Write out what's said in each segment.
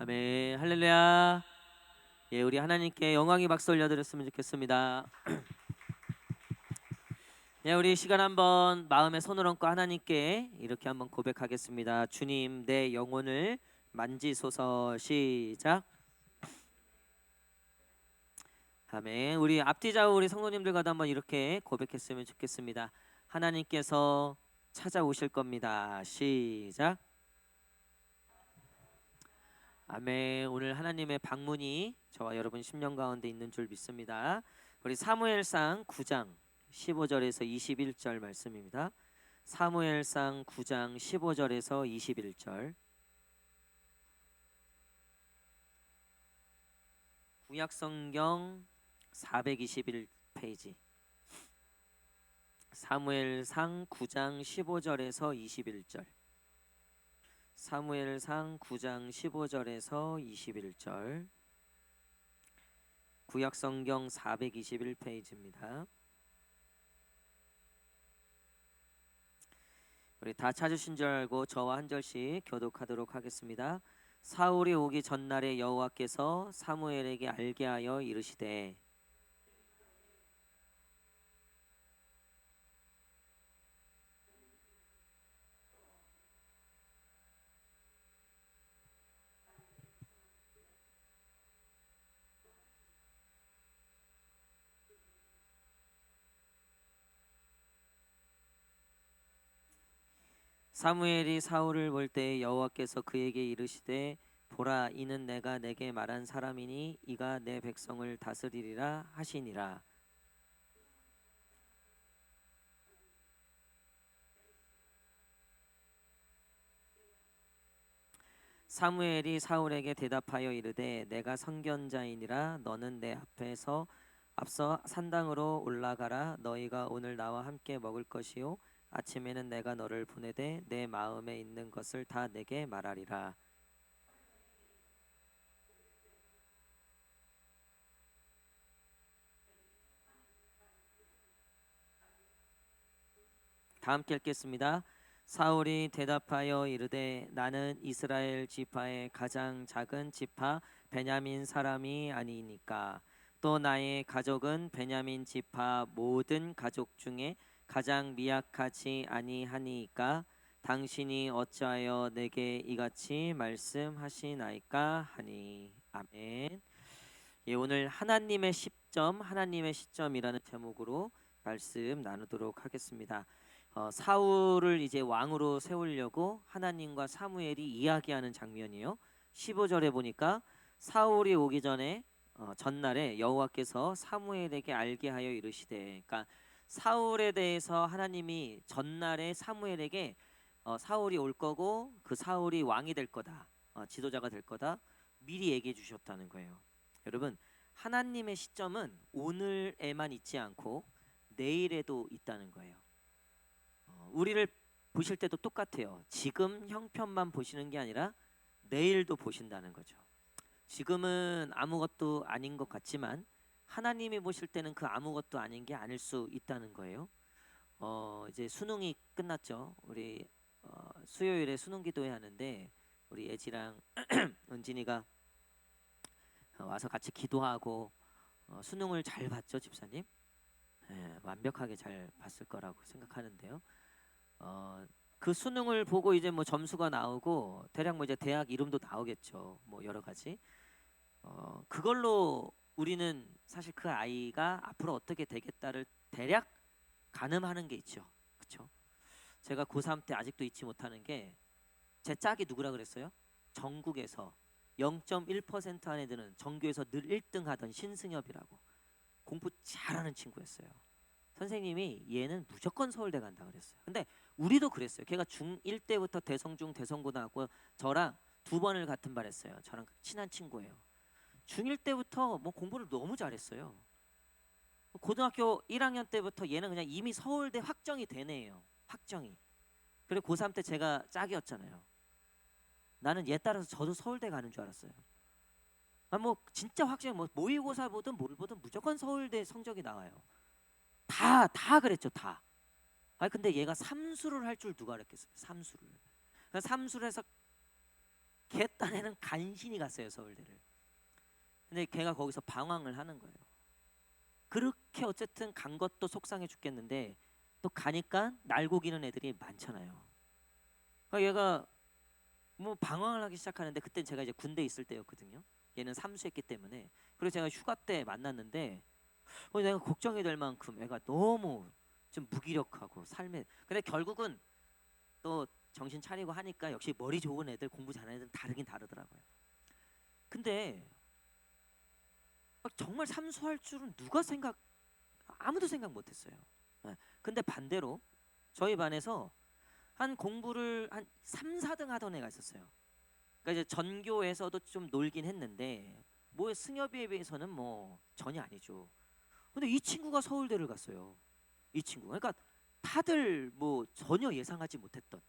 아멘. 할렐루야. 예, 우리 하나님께 영광의 박수 올려드렸으면 좋겠습니다. 예, 우리 시간 한번 마음에 손을 얹고 하나님께 이렇게 한번 고백하겠습니다. 주님, 내 영혼을 만지소서. 시작. 아멘. 우리 앞뒤 좌우 우리 성도님들과도 한번 이렇게 고백했으면 좋겠습니다. 하나님께서 찾아오실 겁니다. 시작. 아멘. 오늘 하나님의 방문이 저와 여러분 심령 가운데 있는 줄 믿습니다. 우리 사무엘상 9장 15절에서 21절 말씀입니다. 사무엘상 9장 15절에서 21절. 구약성경 421페이지. 사무엘상 9장 15절에서 21절. 사무엘상 9장 15절에서 21절. 구약성경 421페이지입니다. 우리 다 찾으신 줄 알고 저와 한 절씩 교독하도록 하겠습니다. 사울이 오기 전날에 여호와께서 사무엘에게 알게 하여 이르시되 사무엘이 사울을 볼 때 여호와께서 그에게 이르시되 보라, 이는 내가 내게 말한 사람이니 이가 내 백성을 다스리리라 하시니라. 사무엘이 사울에게 대답하여 이르되 내가 선견자이니라. 너는 내 앞에서 앞서 산당으로 올라가라. 너희가 오늘 나와 함께 먹을 것이요 아침에는 내가 너를 보내되 내 마음에 있는 것을 다 내게 말하리라. 다 함께 읽겠습니다. 사울이 대답하여 이르되 나는 이스라엘 지파의 가장 작은 지파 베냐민 사람이 아니니까 또 나의 가족은 베냐민 지파 모든 가족 중에 가장 미약하지 아니하니까 당신이 어찌하여 내게 이같이 말씀하시나이까 하니. 아멘. 예, 오늘 하나님의 시점, 하나님의 시점이라는 제목으로 말씀 나누도록 하겠습니다. 사울을 이제 왕으로 세우려고 하나님과 사무엘이 이야기하는 장면이요. 15절에 보니까 사울이 오기 전에 전날에 여호와께서 사무엘에게 알게 하여 이르시되, 그러니까 사울에 대해서 하나님이 전날에 사무엘에게 사울이 올 거고 그 사울이 왕이 될 거다, 지도자가 될 거다 미리 얘기해 주셨다는 거예요. 여러분, 하나님의 시점은 오늘에만 있지 않고 내일에도 있다는 거예요. 우리를 보실 때도 똑같아요. 지금 형편만 보시는 게 아니라 내일도 보신다는 거죠. 지금은 아무것도 아닌 것 같지만 하나님이 보실 때는 그 아무것도 아닌 게 아닐 수 있다는 거예요. 이제 수능이 끝났죠. 우리 수요일에 수능 기도회 하는데 우리 예지랑 은진이가 와서 같이 기도하고 수능을 잘 봤죠, 집사님? 예, 완벽하게 잘 봤을 거라고 생각하는데요. 그 수능을 보고 이제 뭐 점수가 나오고 대략 뭐 이제 대학 이름도 나오겠죠. 뭐 여러 가지. 그걸로 우리는 사실 그 아이가 앞으로 어떻게 되겠다를 대략 가늠하는 게 있죠. 그렇죠? 제가 고3 때 아직도 잊지 못하는 게 제 짝이 누구라 그랬어요? 전국에서 0.1% 안에 드는 전교에서 늘 1등 하던 신승엽이라고 공부 잘하는 친구였어요. 선생님이 얘는 무조건 서울대 간다 그랬어요. 근데 우리도 그랬어요. 걔가 중1 때부터 대성중 대성고등학교 저랑 두 번을 같은 반 했어요. 저랑 친한 친구예요. 중1 때부터 뭐 공부를 너무 잘했어요. 고등학교 1학년 때부터 얘는 그냥 이미 서울대 확정이 되네요. 확정이. 그리고 고3 때 제가 짝이었잖아요. 나는 얘 따라서 저도 서울대 가는 줄 알았어요. 뭐 진짜 확실히 뭐 모의고사 보든 뭘 보든 무조건 서울대 성적이 나와요. 다 그랬죠, 다. 근데 얘가 삼수를 할 줄 누가 그랬겠어요? 삼수를. 삼수를 해서 걔 딴에는 간신히 갔어요, 서울대를. 근데 걔가 거기서 방황을 하는 거예요. 그렇게 어쨌든 간 것도 속상해 죽겠는데 또 가니까 날고기는 애들이 많잖아요. 그러니까 얘가 뭐 방황을 하기 시작하는데 그때 제가 이제 군대 있을 때였거든요. 얘는 삼수했기 때문에. 그래서 제가 휴가 때 만났는데 내가 걱정이 될 만큼 애가 너무 좀 무기력하고 삶에. 근데 결국은 또 정신 차리고 하니까 역시 머리 좋은 애들, 공부 잘하는 애들은 다르긴 다르더라고요. 근데 정말 삼수할 줄은 아무도 생각 못했어요. 예. 근데 반대로 저희 반에서 한 공부를 한 3, 4등 하던 애가 있었어요. 그러니까 이제 전교에서도 좀 놀긴 했는데 뭐 승엽이에 비해서는 뭐 전혀 아니죠. 근데 이 친구가 서울대를 갔어요. 이 친구. 그러니까 다들 뭐 전혀 예상하지 못했던,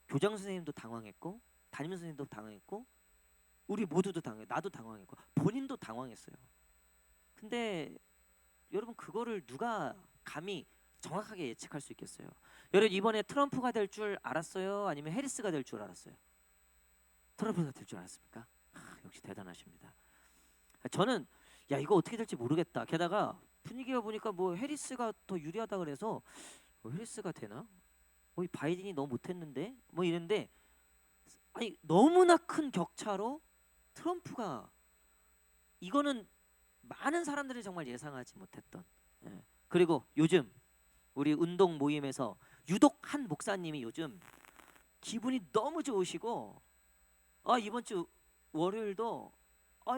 교장 선생님도 당황했고 담임 선생님도 당황했고 우리 모두도 나도 당황했고 본인도 당황했어요. 근데 여러분 그거를 누가 감히 정확하게 예측할 수 있겠어요? 여러분 이번에 트럼프가 될 줄 알았어요? 아니면 해리스가 될 줄 알았어요? 트럼프가 될 줄 알았습니까? 역시 대단하십니다. 저는 야 이거 어떻게 될지 모르겠다. 게다가 분위기가 보니까 뭐 해리스가 더 유리하다 그래서 해리스가 되나? 이 바이든이 너무 못했는데 뭐 이랬는데 아니 너무나 큰 격차로 트럼프가, 이거는 많은 사람들이 정말 예상하지 못했던. 예. 그리고 요즘 우리 운동 모임에서 유독 한 목사님이 요즘 기분이 너무 좋으시고 이번 주 월요일도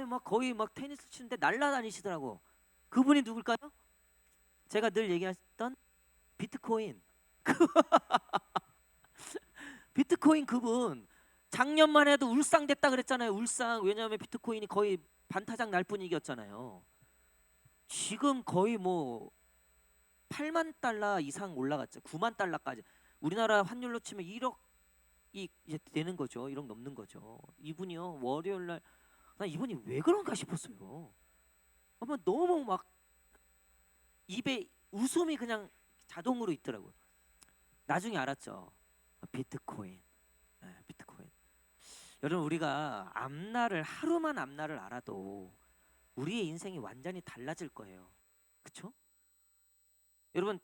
막 거의 막 테니스 치는데 날라다니시더라고. 그분이 누굴까요? 제가 늘 얘기했던 비트코인. 비트코인 그분 작년만 해도 울상됐다 그랬잖아요. 울상. 왜냐하면 비트코인이 거의 반타작 날 분위기였잖아요. 지금 거의 뭐 8만 달러 이상 올라갔죠. 9만 달러까지. 우리나라 환율로 치면 1억이 이제 되는 거죠. 1억 넘는 거죠. 이분이요. 월요일 날 나 이분이 왜 그런가 싶었어요. 아마 너무 막 입에 웃음이 그냥 자동으로 있더라고요. 나중에 알았죠. 비트코인. 비트코인. 여러분 우리가 하루만 앞날을 알아도 우리의 인생이 완전히 달라질 거예요. 그렇죠? 여러분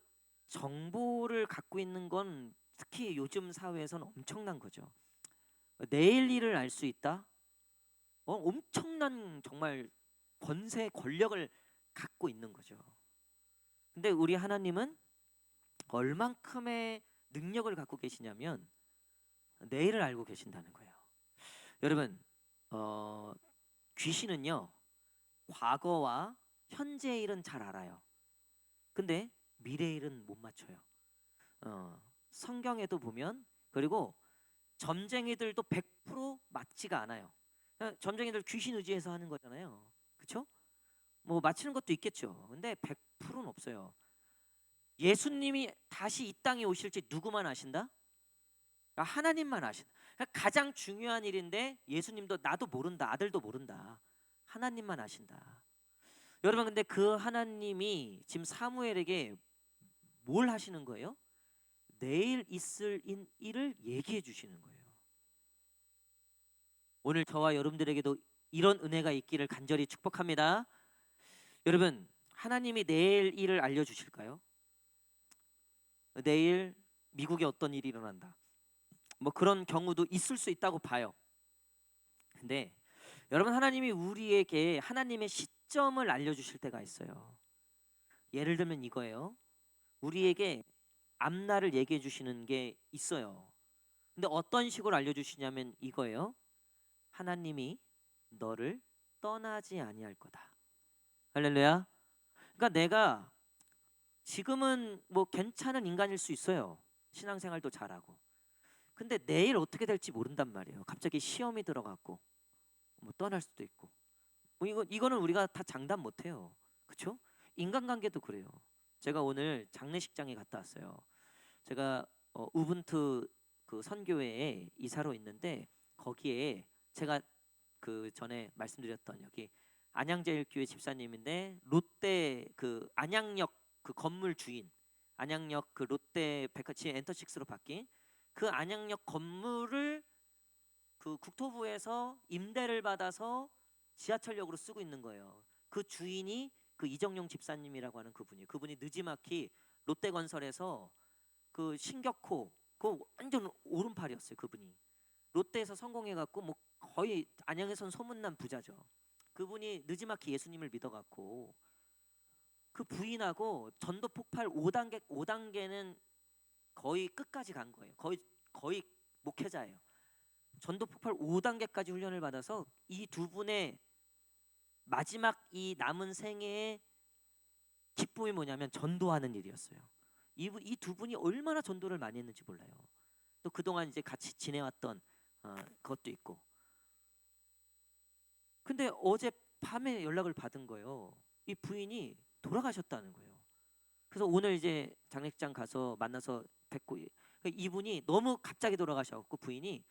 정보를 갖고 있는 건 특히 요즘 사회에서는 엄청난 거죠. 내일 일을 알 수 있다? 엄청난 정말 권력을 갖고 있는 거죠. 근데 우리 하나님은 얼만큼의 능력을 갖고 계시냐면 내일을 알고 계신다는 거예요. 여러분 귀신은요 과거와 현재 일은 잘 알아요. 근데 미래 일은 못 맞춰요. 성경에도 보면, 그리고 점쟁이들도 100% 맞지가 않아요. 점쟁이들 귀신 의지해서 하는 거잖아요. 그렇죠? 뭐 맞히는 것도 있겠죠. 근데 100%는 없어요. 예수님이 다시 이 땅에 오실지 누구만 아신다? 그러니까 하나님만 아신다. 그러니까 가장 중요한 일인데 예수님도 나도 모른다, 아들도 모른다. 하나님만 아신다. 여러분 근데 그 하나님이 지금 사무엘에게 뭘 하시는 거예요? 내일 있을 일을 얘기해 주시는 거예요. 오늘 저와 여러분들에게도 이런 은혜가 있기를 간절히 축복합니다. 여러분 하나님이 내일 일을 알려주실까요? 내일 미국에 어떤 일이 일어난다. 뭐 그런 경우도 있을 수 있다고 봐요. 근데 여러분 하나님이 우리에게 하나님의 시점을 알려주실 때가 있어요. 예를 들면 이거예요. 우리에게 앞날을 얘기해 주시는 게 있어요. 근데 어떤 식으로 알려주시냐면 이거예요. 하나님이 너를 떠나지 아니할 거다. 할렐루야. 그러니까 내가 지금은 뭐 괜찮은 인간일 수 있어요. 신앙생활도 잘하고. 근데 내일 어떻게 될지 모른단 말이에요. 갑자기 시험이 들어갔고 뭐 떠날 수도 있고. 뭐 이거는 우리가 다 장담 못 해요. 그렇죠? 인간관계도 그래요. 제가 오늘 장례식장에 갔다 왔어요. 제가 우분투 그 선교회에 이사로 있는데 거기에 제가 그 전에 말씀드렸던 여기 안양제일교회 집사님인데 롯데 그 안양역 그 건물 주인, 안양역 그 롯데 백화점 엔터식스로 바뀐 그 안양역 건물을 그 국토부에서 임대를 받아서 지하철역으로 쓰고 있는 거예요. 그 주인이 그 이정용 집사님이라고 하는 그분이 느지막이 롯데건설에서 그 신격호 그 완전 오른팔이었어요. 그분이 롯데에서 성공해갖고 뭐 거의 안양에선 소문난 부자죠. 그분이 느지막이 예수님을 믿어갖고 그 부인하고 전도 폭발 5단계는 거의 끝까지 간 거예요. 거의 목회자예요. 전도 폭발 5단계까지 훈련을 받아서 이 두 분의 마지막 이 남은 생애의 기쁨이 뭐냐면 전도하는 일이었어요. 이 두 분이 얼마나 전도를 많이 했는지 몰라요. 또 그동안 이제 같이 지내왔던 그것도 있고. 근데 어제 밤에 연락을 받은 거예요. 이 부인이 돌아가셨다는 거예요. 그래서 오늘 이제 장례식장 가서 만나서 뵙고 이분이 너무 갑자기 돌아가셔갖고 부인이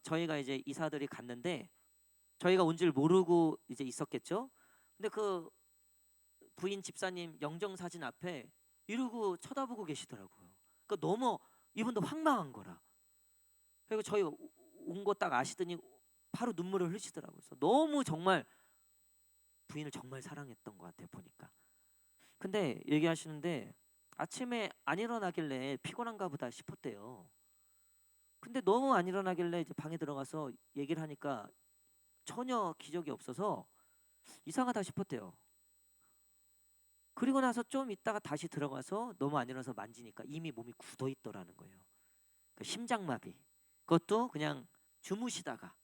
저희가 이제 이사들이 갔는데 저희가 온 줄 모르고 이제 있었겠죠. 근데 그 부인 집사님 영정 사진 앞에 이러고 쳐다보고 계시더라고요. 그러니까 너무 이분도 황망한 거라. 그리고 저희 온 거 딱 아시더니 바로 눈물을 흘리시더라고요. 그래서 너무 정말 부인을 정말 사랑했던 것 같아요 보니까. 근데 얘기하시는데 아침에 안 일어나길래 피곤한가 보다 싶었대요. 근데 너무 안 일어나길래 이제 방에 들어가서 얘기를 하니까 전혀 기적이 없어서 이상하다 싶었대요. 그리고 나서 좀 있다가 다시 들어가서 너무 안 일어나서 만지니까 이미 몸이 굳어 있더라는 거예요. 그러니까 심장마비. 그것도 그냥 주무시다가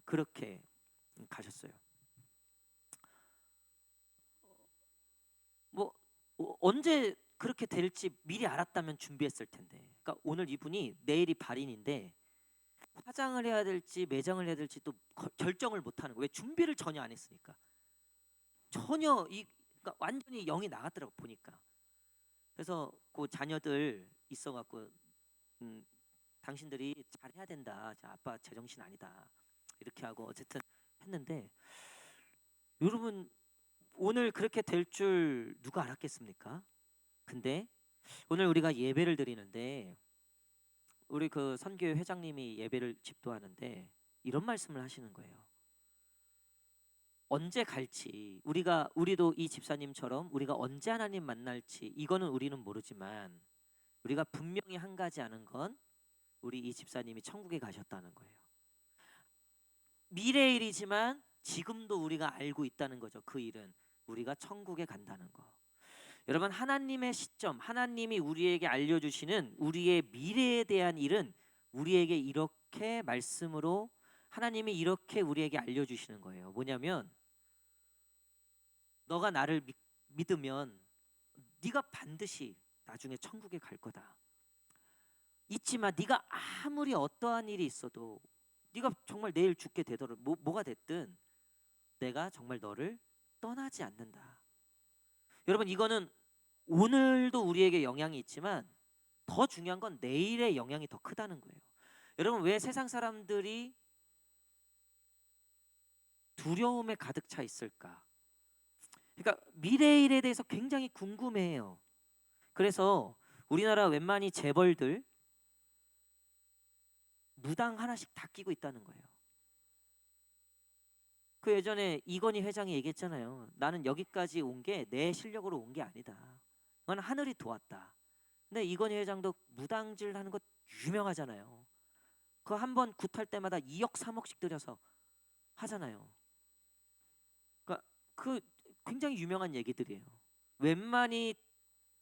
그렇게 가셨어요. 뭐 언제 그렇게 될지 미리 알았다면 준비했을 텐데. 그러니까 오늘 이분이 내일이 발인인데 화장을 해야 될지 매장을 해야 될지 또 결정을 못 하는 거예요. 왜 준비를 전혀 안 했으니까. 전혀 그러니까 완전히 영이 나갔더라고 보니까. 그래서 그 자녀들 있어갖고 당신들이 잘해야 된다. 자, 아빠 제정신 아니다. 이렇게 하고 어쨌든 했는데 여러분 오늘 그렇게 될 줄 누가 알았겠습니까? 근데 오늘 우리가 예배를 드리는데 우리 그 선교회 회장님이 예배를 집도하는데 이런 말씀을 하시는 거예요. 언제 갈지 우리도 이 집사님처럼 우리가 언제 하나님 만날지 이거는 우리는 모르지만 우리가 분명히 한 가지 아는 건 우리 이 집사님이 천국에 가셨다는 거예요. 미래의 일이지만 지금도 우리가 알고 있다는 거죠. 그 일은 우리가 천국에 간다는 거. 여러분 하나님의 시점, 하나님이 우리에게 알려주시는 우리의 미래에 대한 일은 우리에게 이렇게 말씀으로 하나님이 이렇게 우리에게 알려주시는 거예요. 뭐냐면 너가 나를 믿으면 네가 반드시 나중에 천국에 갈 거다. 잊지 마. 네가 아무리 어떠한 일이 있어도 네가 정말 내일 죽게 되더라도 뭐가 됐든 내가 정말 너를 떠나지 않는다. 여러분 이거는 오늘도 우리에게 영향이 있지만 더 중요한 건 내일의 영향이 더 크다는 거예요. 여러분 왜 세상 사람들이 두려움에 가득 차 있을까? 그러니까 미래의 일에 대해서 굉장히 궁금해해요. 그래서 우리나라 웬만히 재벌들 무당 하나씩 다 끼고 있다는 거예요. 그 예전에 이건희 회장이 얘기했잖아요. 나는 여기까지 온 게 내 실력으로 온 게 아니다. 그건 하늘이 도왔다. 근데 이건희 회장도 무당질 하는 것 유명하잖아요. 그 한 번 굿할 때마다 2억 3억씩 들여서 하잖아요. 그러니까 그 굉장히 유명한 얘기들이에요. 웬만히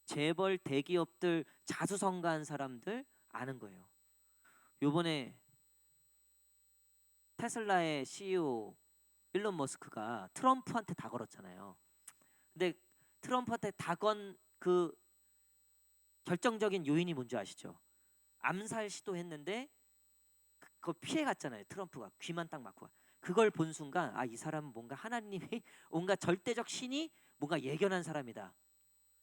재벌 대기업들 자수성가한 사람들 아는 거예요. 요번에 테슬라의 CEO 일론 머스크가 트럼프한테 다 걸었잖아요. 근데 트럼프한테 다 건 그 결정적인 요인이 뭔지 아시죠? 암살 시도했는데 그거 피해 갔잖아요. 트럼프가 귀만 딱 막고. 그걸 본 순간 이 사람은 뭔가 하나님이 뭔가 절대적 신이 뭔가 예견한 사람이다.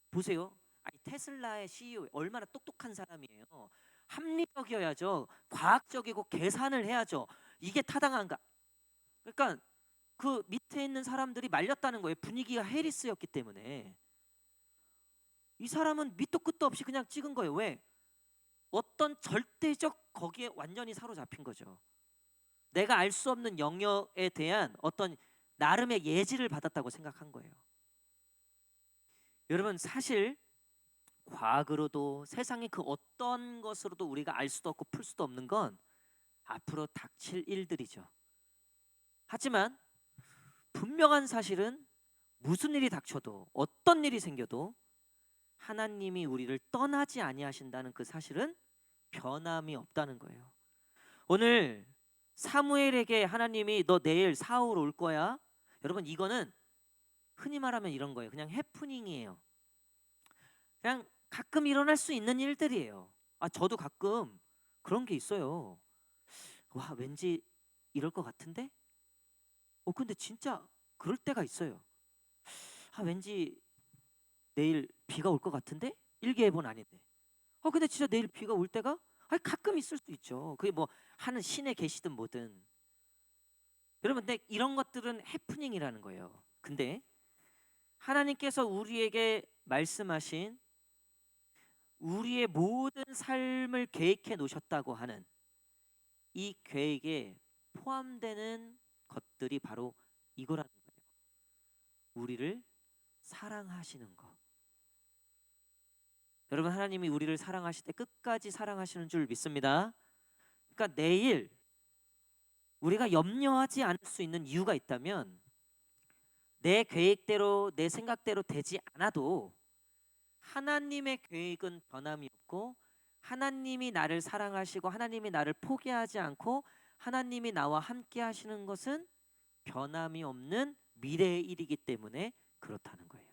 보세요. 테슬라의 CEO 얼마나 똑똑한 사람이에요. 합리적이어야죠. 과학적이고 계산을 해야죠. 이게 타당한가? 그러니까 그 밑에 있는 사람들이 말렸다는 거예요. 분위기가 해리스였기 때문에. 이 사람은 밑도 끝도 없이 그냥 찍은 거예요. 왜? 어떤 절대적 거기에 완전히 사로잡힌 거죠. 내가 알 수 없는 영역에 대한 어떤 나름의 예지를 받았다고 생각한 거예요. 여러분, 사실 과학으로도 세상의 그 어떤 것으로도 우리가 알 수도 없고 풀 수도 없는 건 앞으로 닥칠 일들이죠. 하지만 분명한 사실은 무슨 일이 닥쳐도 어떤 일이 생겨도 하나님이 우리를 떠나지 아니하신다는 그 사실은 변함이 없다는 거예요. 오늘 사무엘에게 하나님이 너 내일 사울 올 거야. 여러분, 이거는 흔히 말하면 이런 거예요. 그냥 해프닝이에요. 그냥 가끔 일어날 수 있는 일들이에요. 저도 가끔 그런 게 있어요. 와, 왠지 이럴 것 같은데? 근데 진짜 그럴 때가 있어요. 왠지 내일 비가 올 것 같은데? 일기예보는 아닌데. 근데 진짜 내일 비가 올 때가 가끔 있을 수 있죠. 그게 뭐 하는 신에 계시든 뭐든. 여러분, 근데 이런 것들은 해프닝이라는 거예요. 근데 하나님께서 우리에게 말씀하신 우리의 모든 삶을 계획해 놓으셨다고 하는 이 계획에 포함되는 것들이 바로 이거라는 거예요. 우리를 사랑하시는 것. 여러분, 하나님이 우리를 사랑하실 때 끝까지 사랑하시는 줄 믿습니다. 그러니까 내일 우리가 염려하지 않을 수 있는 이유가 있다면 내 계획대로 내 생각대로 되지 않아도 하나님의 계획은 변함이 없고 하나님이 나를 사랑하시고 하나님이 나를 포기하지 않고 하나님이 나와 함께 하시는 것은 변함이 없는 미래의 일이기 때문에 그렇다는 거예요.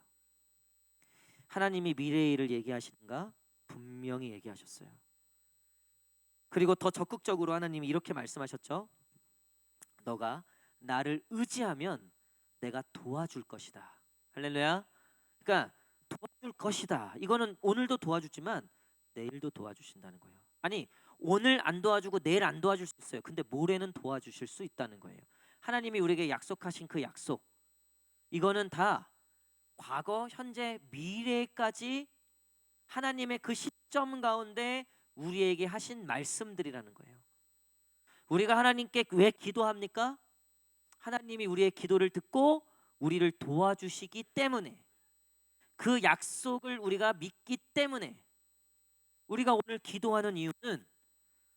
하나님이 미래의 일을 얘기하시는가? 분명히 얘기하셨어요. 그리고 더 적극적으로 하나님이 이렇게 말씀하셨죠. 너가 나를 의지하면 내가 도와줄 것이다. 할렐루야. 그러니까 도와줄 것이다. 이거는 오늘도 도와주지만 내일도 도와주신다는 거예요. 아니, 오늘 안 도와주고 내일 안 도와줄 수 있어요. 근데 모레는 도와주실 수 있다는 거예요. 하나님이 우리에게 약속하신 그 약속, 이거는 다 과거, 현재, 미래까지 하나님의 그 시점 가운데 우리에게 하신 말씀들이라는 거예요. 우리가 하나님께 왜 기도합니까? 하나님이 우리의 기도를 듣고 우리를 도와주시기 때문에, 그 약속을 우리가 믿기 때문에 우리가 오늘 기도하는 이유는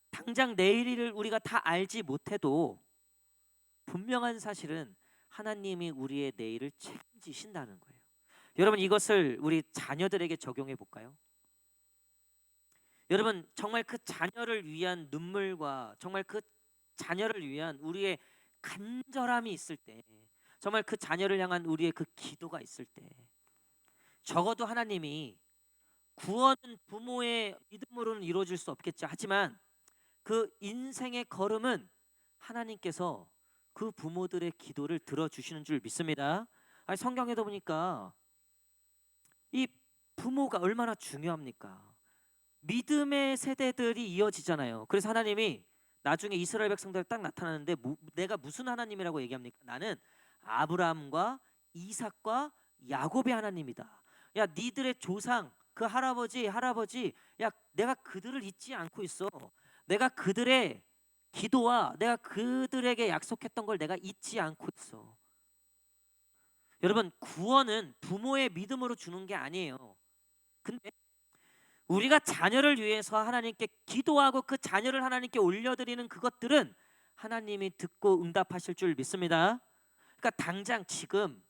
당장 내일을 우리가 다 알지 못해도 분명한 사실은 하나님이 우리의 내일을 책임지신다는 거예요. 여러분, 이것을 우리 자녀들에게 적용해 볼까요? 여러분, 정말 그 자녀를 위한 눈물과 정말 그 자녀를 위한 우리의 간절함이 있을 때, 정말 그 자녀를 향한 우리의 그 기도가 있을 때, 적어도 하나님이 구원은 부모의 믿음으로는 이루어질 수 없겠죠. 하지만 그 인생의 걸음은 하나님께서 그 부모들의 기도를 들어주시는 줄 믿습니다. 성경에도 보니까 이 부모가 얼마나 중요합니까? 믿음의 세대들이 이어지잖아요. 그래서 하나님이 나중에 이스라엘 백성들 딱 나타나는데 내가 무슨 하나님이라고 얘기합니까? 나는 아브라함과 이삭과 야곱의 하나님이다. 야, 니들의 조상 그 할아버지, 야, 내가 그들을 잊지 않고 있어. 내가 그들의 기도와 내가 그들에게 약속했던 걸 내가 잊지 않고 있어. 여러분, 구원은 부모의 믿음으로 주는 게 아니에요. 근데 우리가 자녀를 위해서 하나님께 기도하고 그 자녀를 하나님께 올려드리는 그것들은 하나님이 듣고 응답하실 줄 믿습니다. 그러니까 당장 지금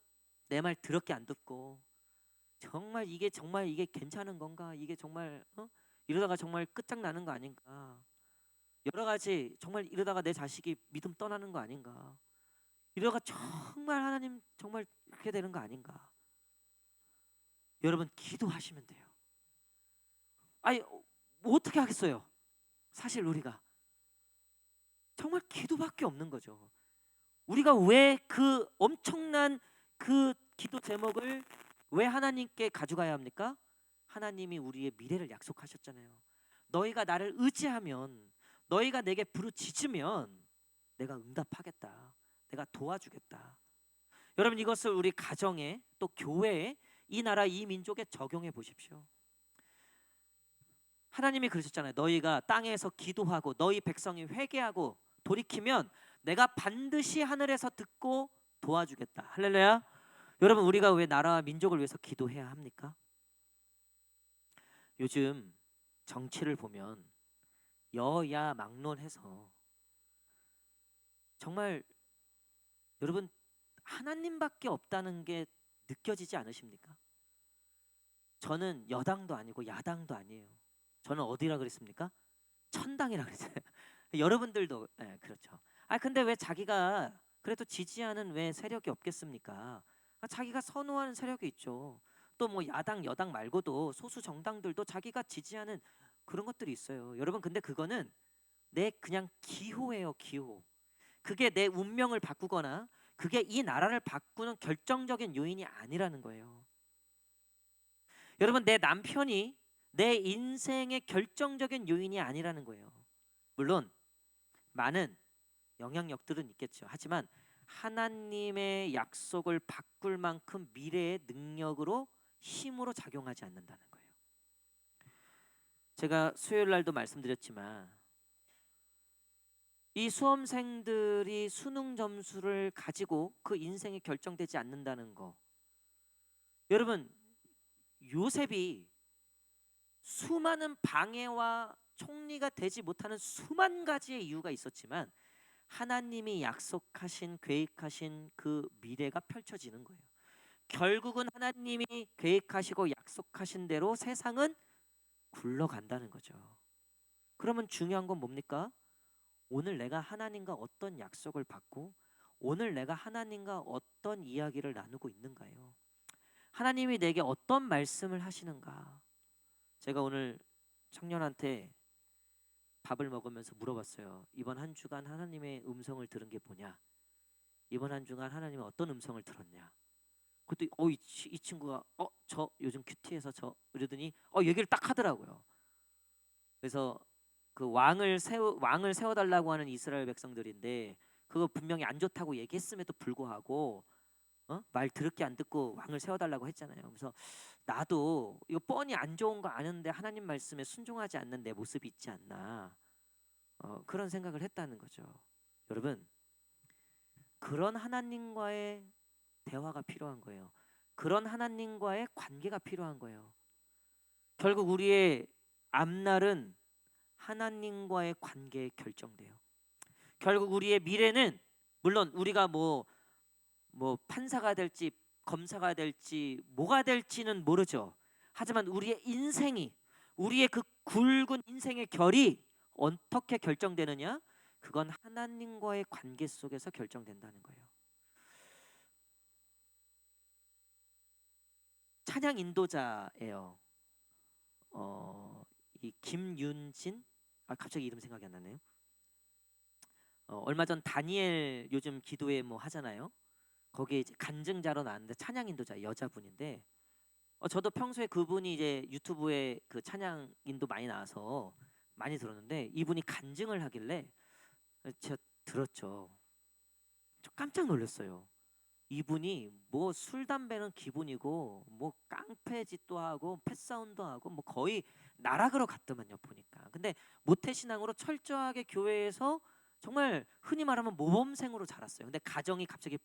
내 말 더럽게 안 듣고 정말 이게 괜찮은 건가? 이게 정말 이러다가 정말 끝장나는 거 아닌가? 여러 가지 정말 이러다가 내 자식이 믿음 떠나는 거 아닌가? 이러다가 정말 하나님 정말 이렇게 되는 거 아닌가? 여러분, 기도하시면 돼요. 뭐 어떻게 하겠어요? 사실 우리가 정말 기도밖에 없는 거죠. 우리가 왜 그 엄청난 그 기도 제목을 왜 하나님께 가져가야 합니까? 하나님이 우리의 미래를 약속하셨잖아요. 너희가 나를 의지하면, 너희가 내게 부르짖으면 내가 응답하겠다. 내가 도와주겠다. 여러분, 이것을 우리 가정에 또 교회에 이 나라 이 민족에 적용해 보십시오. 하나님이 그러셨잖아요. 너희가 땅에서 기도하고 너희 백성이 회개하고 돌이키면 내가 반드시 하늘에서 듣고 도와주겠다. 할렐루야. 여러분, 우리가 왜 나라와 민족을 위해서 기도해야 합니까? 요즘 정치를 보면 여야 막론해서 정말 여러분, 하나님밖에 없다는 게 느껴지지 않으십니까? 저는 여당도 아니고 야당도 아니에요. 저는 어디라 그랬습니까? 천당이라 그랬어요. 여러분들도 그렇죠. 근데 왜 자기가 그래도 지지하는 왜 세력이 없겠습니까? 자기가 선호하는 세력이 있죠. 또 뭐 야당 여당 말고도 소수 정당들도 자기가 지지하는 그런 것들이 있어요. 여러분, 근데 그거는 내 그냥 기호예요, 기호. 그게 내 운명을 바꾸거나 그게 이 나라를 바꾸는 결정적인 요인이 아니라는 거예요. 여러분, 내 남편이 내 인생의 결정적인 요인이 아니라는 거예요. 물론 많은 영향력들은 있겠죠. 하지만 하나님의 약속을 바꿀 만큼 미래의 능력으로 힘으로 작용하지 않는다는 거예요. 제가 수요일 날도 말씀드렸지만 이 수험생들이 수능 점수를 가지고 그 인생이 결정되지 않는다는 거. 여러분, 요셉이 수많은 방해와 총리가 되지 못하는 수만 가지의 이유가 있었지만 하나님이 약속하신 계획하신 그 미래가 펼쳐지는 거예요. 결국은 하나님이 계획하시고 약속하신 대로 세상은 굴러간다는 거죠. 그러면 중요한 건 뭡니까? 오늘 내가 하나님과 어떤 약속을 받고 오늘 내가 하나님과 어떤 이야기를 나누고 있는가요? 하나님이 내게 어떤 말씀을 하시는가? 제가 오늘 청년한테 밥을 먹으면서 물어봤어요. 이번 한 주간 하나님의 음성을 들은 게 뭐냐? 이번 한 주간 하나님의 어떤 음성을 들었냐? 그때 이 친구가 저 요즘 큐티에서 저 이러더니 얘기를 딱 하더라고요. 그래서 그 왕을 세워달라고 하는 이스라엘 백성들인데 그거 분명히 안 좋다고 얘기했음에도 불구하고 말 들을게 안 듣고 왕을 세워달라고 했잖아요. 그래서 나도 이거 뻔히 안 좋은 거 아는데 하나님 말씀에 순종하지 않는 내 모습이 있지 않나 그런 생각을 했다는 거죠. 여러분, 그런 하나님과의 대화가 필요한 거예요. 그런 하나님과의 관계가 필요한 거예요. 결국 우리의 앞날은 하나님과의 관계에 결정돼요. 결국 우리의 미래는 물론 우리가 뭐 판사가 될지 검사가 될지 뭐가 될지는 모르죠. 하지만 우리의 인생이 우리의 그 굵은 인생의 결이 어떻게 결정되느냐? 그건 하나님과의 관계 속에서 결정된다는 거예요. 찬양 인도자예요. 이 김윤진 갑자기 이름 생각이 안 나네요. 얼마 전 다니엘 요즘 기도회 뭐 하잖아요. 거기에 이제 간증자로 나왔는데 찬양 인도자 여자분인데 저도 평소에 그분이 이제 유튜브에 그 찬양 인도 많이 나와서 많이 들었는데 이분이 간증을 하길래 제가 들었죠. 저 깜짝 놀랐어요. 이분이 뭐 술 담배는 기본이고 뭐 깡패짓도 하고 패사운도 하고 뭐 거의 나락으로 갔더만요 보니까. 근데 모태신앙으로 철저하게 교회에서 정말 흔히 말하면 모범생으로 자랐어요. 근데 가정이 갑자기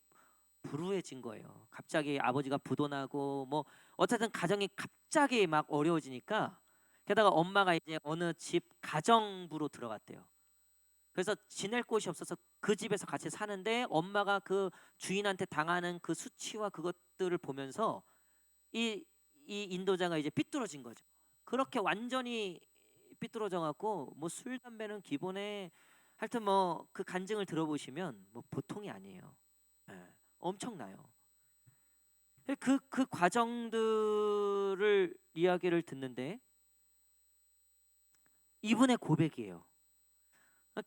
불우해진 거예요. 갑자기 아버지가 부도나고 뭐 어쨌든 가정이 갑자기 막 어려워지니까 게다가 엄마가 이제 어느 집 가정부로 들어갔대요. 그래서 지낼 곳이 없어서 그 집에서 같이 사는데 엄마가 그 주인한테 당하는 그 수치와 그것들을 보면서 이 인도자가 이제 삐뚤어진 거죠. 그렇게 완전히 삐뚤어져 갖고 뭐 술 담배는 기본에 하여튼 뭐 그 간증을 들어보시면 뭐 보통이 아니에요. 예, 엄청나요. 그 과정들을 이야기를 듣는데 이분의 고백이에요.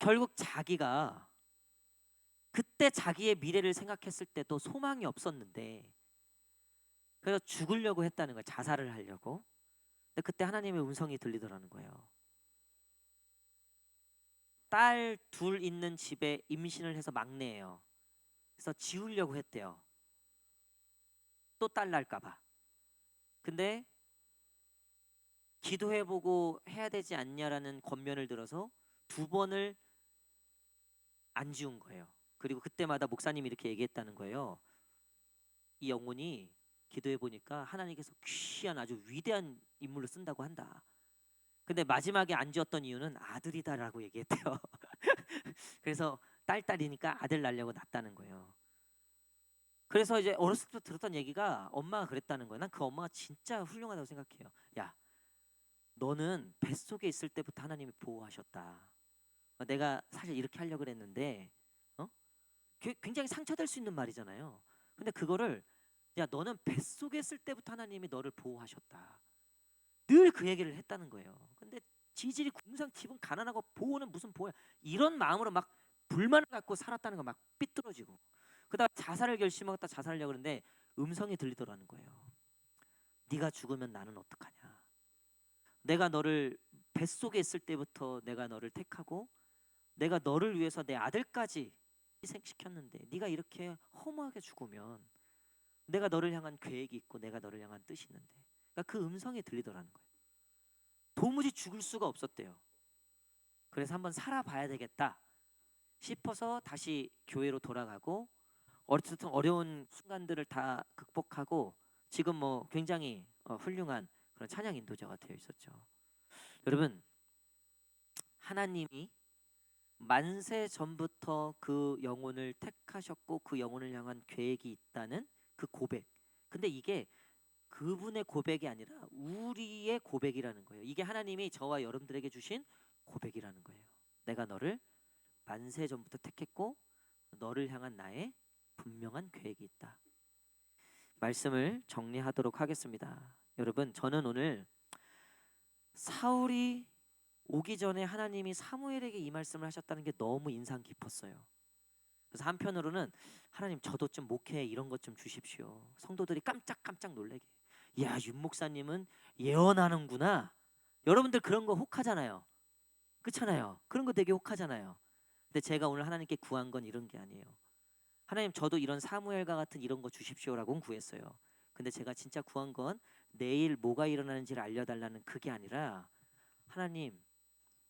결국 자기가 그때 자기의 미래를 생각했을 때도 소망이 없었는데 그래서 죽으려고 했다는 거예요. 자살을 하려고. 근데 그때 하나님의 음성이 들리더라는 거예요. 딸 둘 있는 집에 임신을 해서 막내예요. 그래서 지우려고 했대요. 또 딸 날까 봐. 근데 기도해보고 해야 되지 않냐라는 권면을 들어서 두 번을 안 지운 거예요. 그리고 그때마다 목사님이 이렇게 얘기했다는 거예요. 이 영혼이 기도해 보니까 하나님께서 귀한 아주 위대한 인물로 쓴다고 한다. 근데 마지막에 안 지었던 이유는 아들이다라고 얘기했대요. 그래서 딸이니까 아들 낳으려고 낳았다는 거예요. 그래서 이제 어렸을 때 들었던 얘기가 엄마가 그랬다는 거예요. 난 그 엄마가 진짜 훌륭하다고 생각해요. 야, 너는 뱃속에 있을 때부터 하나님이 보호하셨다. 내가 사실 이렇게 하려고 그랬는데 어? 굉장히 상처될 수 있는 말이잖아요. 근데 그거를 야, 너는 뱃속에 있을 때부터 하나님이 너를 보호하셨다. 늘 그 얘기를 했다는 거예요. 근데 지질이 궁상 기분 가난하고 보호는 무슨 보호야. 이런 마음으로 막 불만을 갖고 살았다는 거 막 삐뚤어지고. 그다음 자살을 결심하겠다 자살하려고 그러는데 음성이 들리더라는 거예요. 네가 죽으면 나는 어떡하냐. 내가 너를 뱃속에 있을 때부터 내가 너를 택하고 내가 너를 위해서 내 아들까지 희생시켰는데 네가 이렇게 허무하게 죽으면 내가 너를 향한 계획이 있고 내가 너를 향한 뜻이 있는데 그러니까 그 음성이 들리더라는 거예요. 도무지 죽을 수가 없었대요. 그래서 한번 살아봐야 되겠다 싶어서 다시 교회로 돌아가고 어쨌든 어려운 순간들을 다 극복하고 지금 뭐 굉장히 훌륭한 그런 찬양 인도자가 되어 있었죠. 여러분, 하나님이 만세 전부터 그 영혼을 택하셨고 그 영혼을 향한 계획이 있다는 그 고백. 근데 이게 그분의 고백이 아니라 우리의 고백이라는 거예요. 이게 하나님이 저와 여러분들에게 주신 고백이라는 거예요. 내가 너를 만세 전부터 택했고 너를 향한 나의 분명한 계획이 있다. 말씀을 정리하도록 하겠습니다. 여러분, 저는 오늘 사울이 오기 전에 하나님이 사무엘에게 이 말씀을 하셨다는 게 너무 인상 깊었어요. 그래서 한편으로는 하나님 저도 좀 목회 이런 것 좀 주십시오. 성도들이 깜짝깜짝 놀래게. 야, 윤 목사님은 예언하는구나. 여러분들 그런 거 혹하잖아요. 그렇잖아요. 그런 거 되게 혹하잖아요. 근데 제가 오늘 하나님께 구한 건 이런 게 아니에요. 하나님 저도 이런 사무엘과 같은 이런 거 주십시오라고 구했어요. 근데 제가 진짜 구한 건 내일 뭐가 일어나는지를 알려달라는 그게 아니라 하나님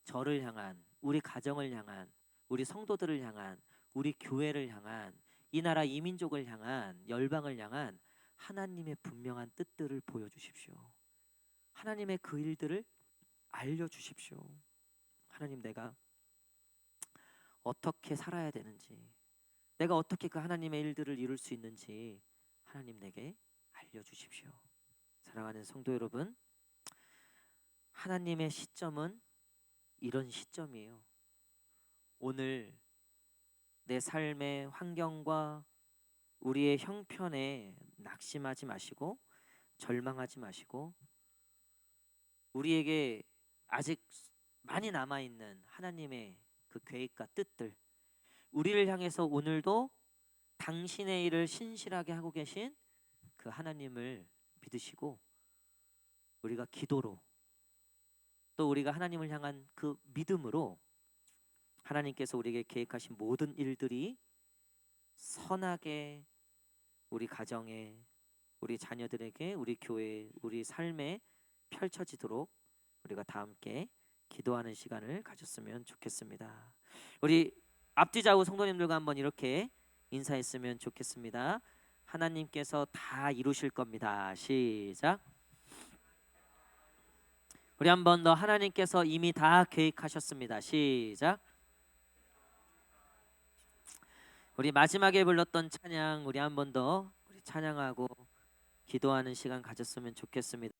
저를 향한 우리 가정을 향한 우리 성도들을 향한 우리 교회를 향한 이 나라 이민족을 향한 열방을 향한 하나님의 분명한 뜻들을 보여주십시오. 하나님의 그 일들을 알려주십시오. 하나님 내가 어떻게 살아야 되는지 내가 어떻게 그 하나님의 일들을 이룰 수 있는지 하나님 내게 알려주십시오. 사랑하는 성도 여러분, 하나님의 시점은 이런 시점이에요. 오늘 내 삶의 환경과 우리의 형편에 낙심하지 마시고 절망하지 마시고 우리에게 아직 많이 남아있는 하나님의 그 계획과 뜻들 우리를 향해서 오늘도 당신의 일을 신실하게 하고 계신 그 하나님을 믿으시고 우리가 기도로 또 우리가 하나님을 향한 그 믿음으로 하나님께서 우리에게 계획하신 모든 일들이 선하게 우리 가정에 우리 자녀들에게 우리 교회 우리 삶에 펼쳐지도록 우리가 다 함께 기도하는 시간을 가졌으면 좋겠습니다. 우리 앞뒤 좌우 성도님들과 한번 이렇게 인사했으면 좋겠습니다. 하나님께서 다 이루실 겁니다. 시작. 우리 한 번 더 하나님께서 이미 다 계획하셨습니다. 시작. 우리 마지막에 불렀던 찬양 우리 한 번 더 우리 찬양하고 기도하는 시간 가졌으면 좋겠습니다.